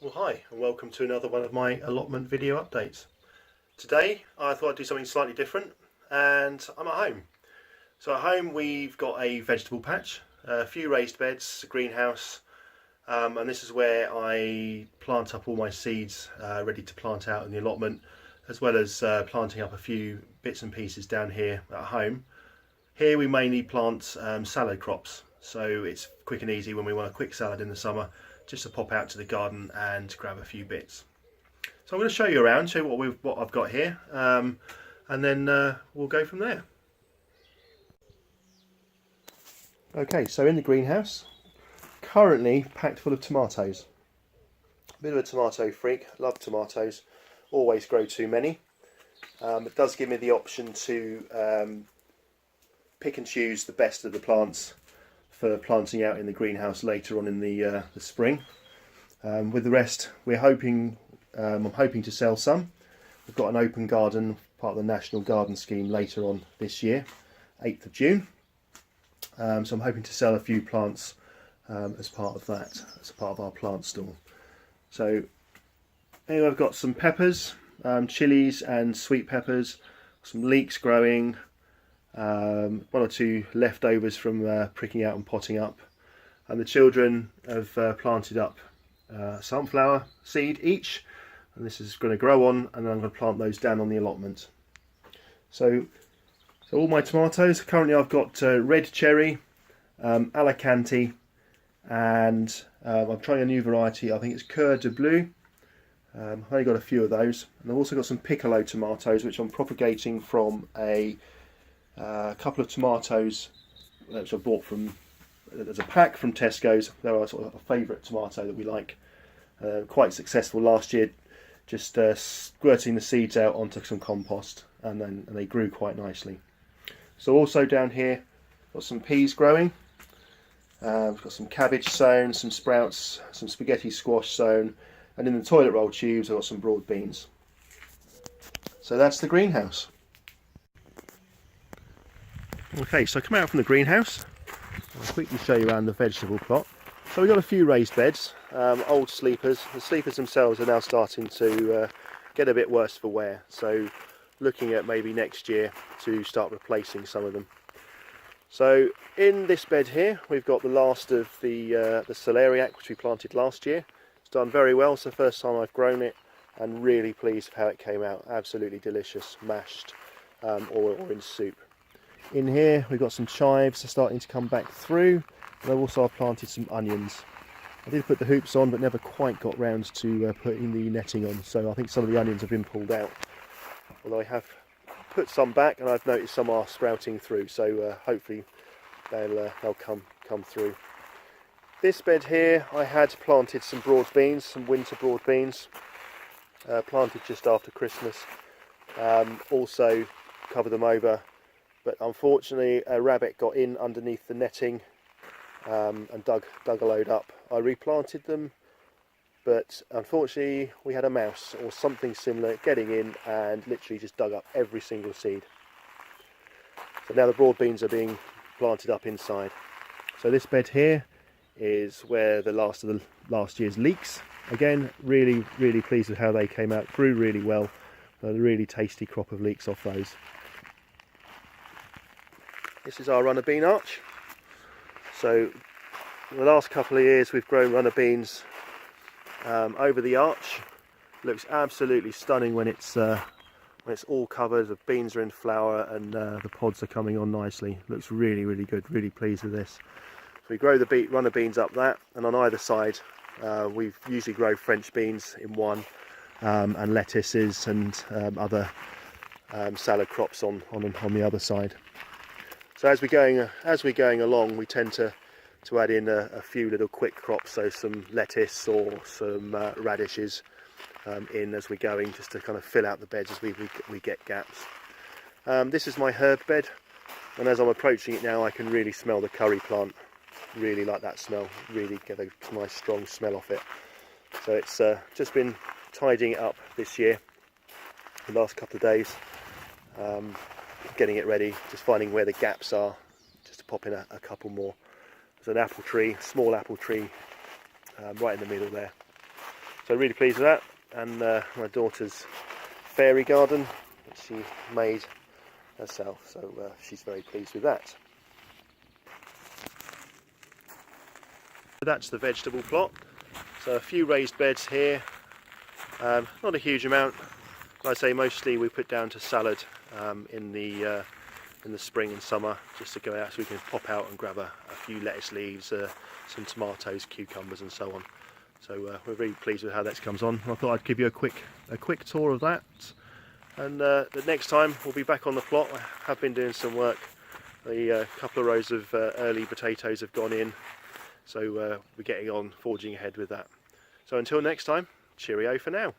Well, hi, and welcome to another one of my allotment video updates. Today I thought I'd do something slightly different, and I'm at home. So at home we've got a vegetable patch, a few raised beds, a greenhouse, and this is where I plant up all my seeds ready to plant out in the allotment, as well as planting up a few bits and pieces down here at home. Here we mainly plant salad crops, so it's quick and easy when we want a quick salad in the summer, just to pop out to the garden and grab a few bits. So I'm going to show you around, show you what I've got here, and then we'll go from there. Okay, so in the greenhouse, currently packed full of tomatoes. A bit of a tomato freak, love tomatoes, always grow too many. It does give me the option to pick and choose the best of the plants for planting out in the greenhouse later on in the spring. With the rest, I'm hoping to sell some. We've got an open garden, part of the National Garden Scheme, later on this year, 8th of June. So I'm hoping to sell a few plants as part of that, as part of our plant stall. So here I've got some peppers, chilies and sweet peppers, some leeks growing, one or two leftovers from pricking out and potting up, and the children have planted up sunflower seed each, and this is going to grow on, and then I'm going to plant those down on the allotment. So all my tomatoes, currently I've got red cherry, Alicante, and I'm trying a new variety. I think it's Coeur de Bleu. I've only got a few of those, and I've also got some piccolo tomatoes which I'm propagating from a couple of tomatoes which I bought from as a pack from Tesco's. They're our sort of a favourite tomato that we like. Quite successful last year, just squirting the seeds out onto some compost, and they grew quite nicely. So also down here, got some peas growing. We've got some cabbage sown, some sprouts, some spaghetti squash sown, and in the toilet roll tubes I've got some broad beans. So that's the greenhouse. Okay, so come out from the greenhouse. I'll quickly show you around the vegetable plot. So we've got a few raised beds, old sleepers. The sleepers themselves are now starting to get a bit worse for wear, so looking at maybe next year to start replacing some of them. So in this bed here we've got the last of the celeriac, which we planted last year. It's done very well. It's the first time I've grown it, and really pleased with how it came out. Absolutely delicious, mashed or in soup. In here we've got some chives starting to come back through, and I've planted some onions. I did put the hoops on but never quite got round to putting the netting on, so I think some of the onions have been pulled out. Although I have put some back, and I've noticed some are sprouting through, so hopefully they'll come through. This bed here I had planted some broad beans, some winter broad beans, planted just after Christmas. Also covered them over, but unfortunately a rabbit got in underneath the netting and dug a load up. I replanted them, but unfortunately we had a mouse or something similar getting in and literally just dug up every single seed. So now the broad beans are being planted up inside. So this bed here is where the last of the last year's leeks. Again, really pleased with how they came out. Grew really well. A really tasty crop of leeks off those. This is our runner bean arch. So the last couple of years we've grown runner beans over the arch. Looks absolutely stunning when it's all covered. The beans are in flower, and the pods are coming on nicely. Looks really good. Really pleased with this. So we grow the runner beans up that, and on either side we usually grow French beans in one, and lettuces and other salad crops on the other side. So as we're going along, we tend to add in a few little quick crops, so some lettuce or some radishes in as we're going, just to kind of fill out the beds as we get gaps. This is my herb bed, and as I'm approaching it now I can really smell the curry plant. Really like that smell, really get a nice strong smell off it. So it's just been tidying it up this year, the last couple of days, getting it ready, just finding where the gaps are, just to pop in a couple more. There's an apple tree, small apple tree, right in the middle there. So really pleased with that. And my daughter's fairy garden that she made herself, so she's very pleased with that. That's the vegetable plot. So a few raised beds here, not a huge amount. Like I say, mostly we put down to salad in the spring and summer, just to go out so we can pop out and grab a few lettuce leaves, some tomatoes, cucumbers and so on. So we're really pleased with how that comes on. I thought I'd give you a quick tour of that. And the next time we'll be back on the plot. I have been doing some work. The couple of rows of early potatoes have gone in, so we're getting on, forging ahead with that. So until next time, cheerio for now.